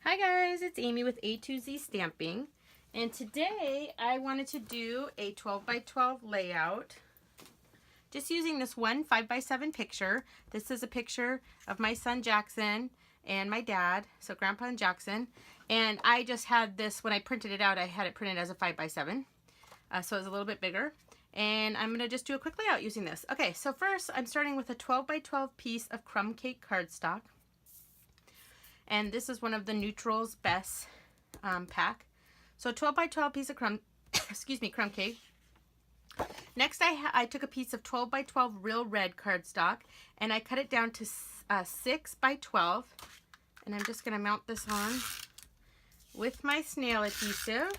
Hi guys, it's Amy with A2Z Stamping, and today I wanted to do a 12 by 12 layout just using this one 5 by 7 picture. This is a picture of my son Jackson and my dad, so Grandpa and Jackson, and I just had this, when I printed it out, I had it printed as a 5 by 7, so it's a little bit bigger, and I'm going to just do a quick layout using this. Okay, so first I'm starting with a 12 by 12 piece of crumb cake cardstock. And this is one of the Neutrals Best pack. So 12 by 12 piece of crumb cake. Next I took a piece of 12 by 12 real red cardstock and I cut it down to 6 by 12. And I'm just going to mount this on with my snail adhesive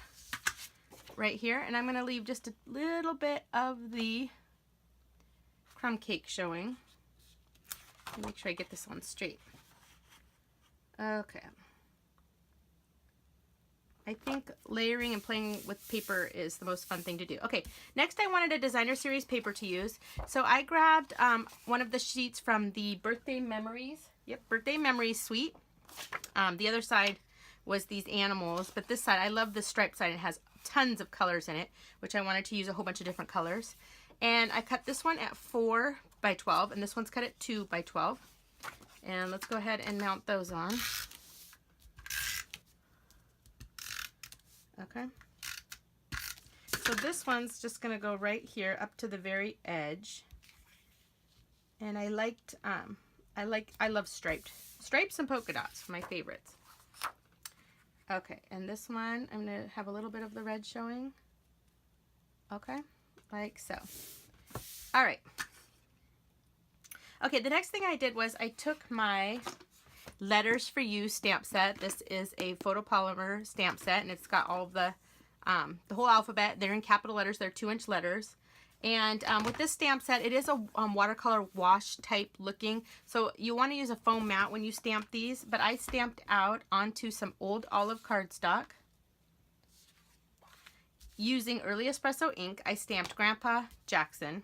right here. And I'm going to leave just a little bit of the crumb cake showing. Make sure I get this on straight. Okay. I think layering and playing with paper is the most fun thing to do. Okay, next I wanted a designer series paper to use. So I grabbed one of the sheets from the Birthday Memories. Yep, Birthday Memories suite. The other side was these animals, but this side, I love the striped side. It has tons of colors in it, which I wanted to use a whole bunch of different colors. And I cut this one at 4 by 12, and this one's cut at 2 by 12. And let's go ahead and mount those on. Okay. So this one's just going to go right here up to the very edge. And I love stripes and polka dots, my favorites. Okay, and this one I'm going to have a little bit of the red showing. Okay, like so. All right. Okay, the next thing I did was I took my Letters for You stamp set. This is a photopolymer stamp set, and it's got all of the whole alphabet. They're in capital letters. They're 2-inch letters. And with this stamp set, it is a watercolor wash type looking. So you want to use a foam mat when you stamp these, but I stamped out onto some old olive cardstock. Using Early Espresso ink, I stamped Grandpa Jackson,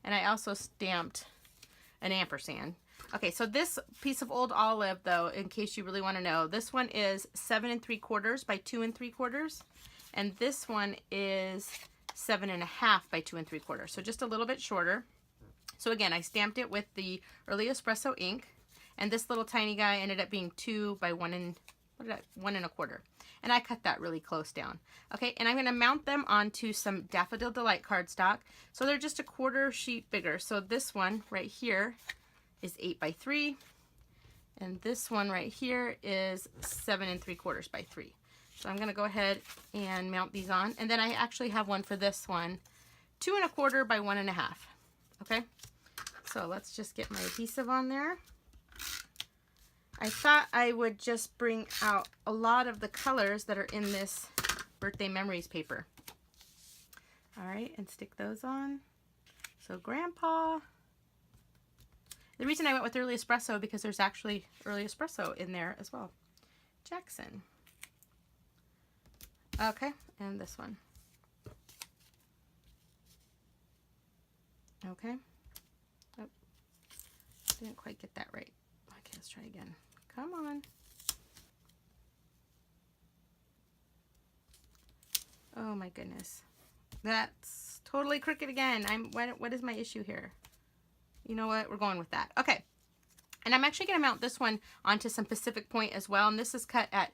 and I also stamped an ampersand. Okay, so this piece of old olive, though, in case you really want to know, this one is 7 3/4 by 2 3/4, and this one is 7 1/2 by 2 3/4, so just a little bit shorter. So again, I stamped it with the Early Espresso ink, and this little tiny guy ended up being 2 by 1 1/4, and I cut that really close down. Okay, and I'm going to mount them onto some Daffodil Delight cardstock, so they're just a 1/4 sheet bigger. So this one right here is 8 by 3, and this one right here is 7 3/4 by 3. So I'm going to go ahead and mount these on, and then I actually have one for this one, 2 1/4 by 1 1/2. Okay, so let's just get my adhesive on there. I thought I would just bring out a lot of the colors that are in this Birthday Memories paper. All right, and stick those on. So Grandpa. The reason I went with Early Espresso because there's actually Early Espresso in there as well. Jackson. Okay, and this one. Okay. Oh, didn't quite get that right. Okay, let's try again. Come on. Oh my goodness. That's totally crooked again. What is my issue here? You know what? We're going with that. Okay. And I'm actually going to mount this one onto some Pacific Point as well. And this is cut at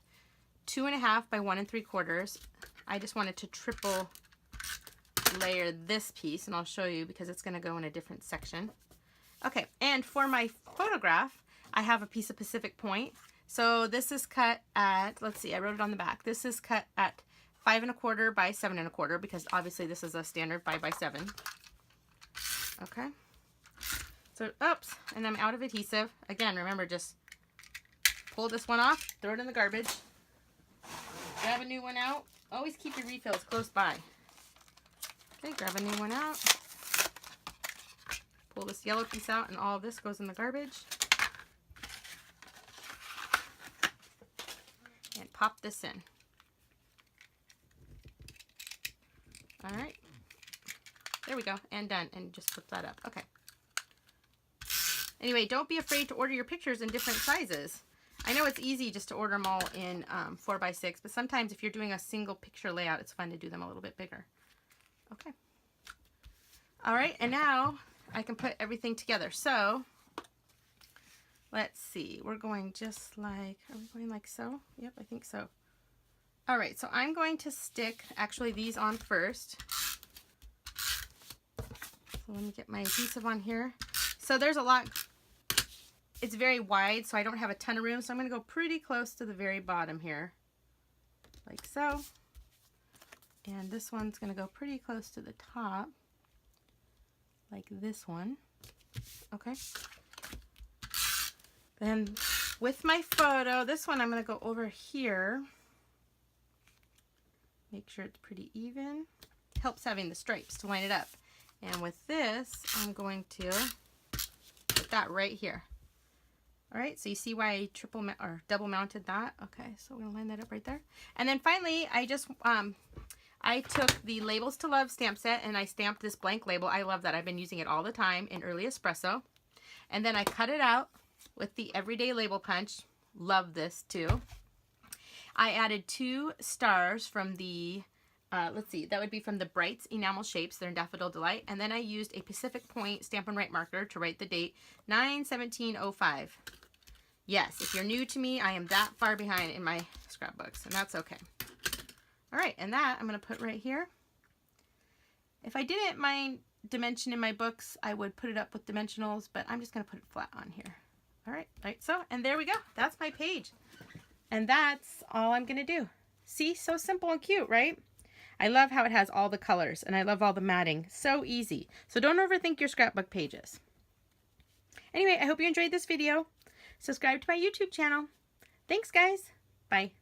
2 1/2 by 1 3/4. I just wanted to triple layer this piece, and I'll show you because it's going to go in a different section. Okay. And for my photograph, I have a piece of Pacific Point. So this is cut at, let's see, I wrote it on the back. This is cut at 5 1/4 by 7 1/4 because obviously this is a standard 5 by 7. Okay. So, oops, and I'm out of adhesive. Again, remember, just pull this one off, throw it in the garbage, grab a new one out. Always keep your refills close by. Okay, grab a new one out. Pull this yellow piece out, and all of this goes in the garbage. And pop this in. All right. There we go, and done, and just flip that up. Okay. Anyway, don't be afraid to order your pictures in different sizes. I know it's easy just to order them all in 4x6, but sometimes if you're doing a single picture layout, it's fun to do them a little bit bigger. Okay. All right, and now I can put everything together. So let's see. We're going just like, are we going like so? Yep, I think so. All right, so I'm going to stick actually these on first. So let me get my adhesive on here. So there's a lot. It's very wide, so I don't have a ton of room. So I'm going to go pretty close to the very bottom here, like so. And this one's going to go pretty close to the top, like this one. Okay. Then with my photo, this one I'm going to go over here. Make sure it's pretty even. Helps having the stripes to line it up. And with this, I'm going to put that right here. All right, so you see why I double mounted that? Okay, so we're gonna line that up right there. And then finally, I just, I took the Labels to Love stamp set and I stamped this blank label. I love that. I've been using it all the time in Early Espresso. And then I cut it out with the Everyday Label Punch. Love this too. I added 2 stars from the, let's see, that would be from the Brights Enamel Shapes. They're in Daffodil Delight. And then I used a Pacific Point Stampin' Write marker to write the date, 9/17/05. Yes, if you're new to me, I am that far behind in my scrapbooks, and that's okay. All right, and that I'm going to put right here. If I didn't mind dimension in my books, I would put it up with dimensionals, but I'm just going to put it flat on here. All right, like so, and there we go. That's my page. And that's all I'm going to do. See, so simple and cute, right? I love how it has all the colors, and I love all the matting. So easy. So don't overthink your scrapbook pages. Anyway, I hope you enjoyed this video. Subscribe to my YouTube channel. Thanks, guys. Bye.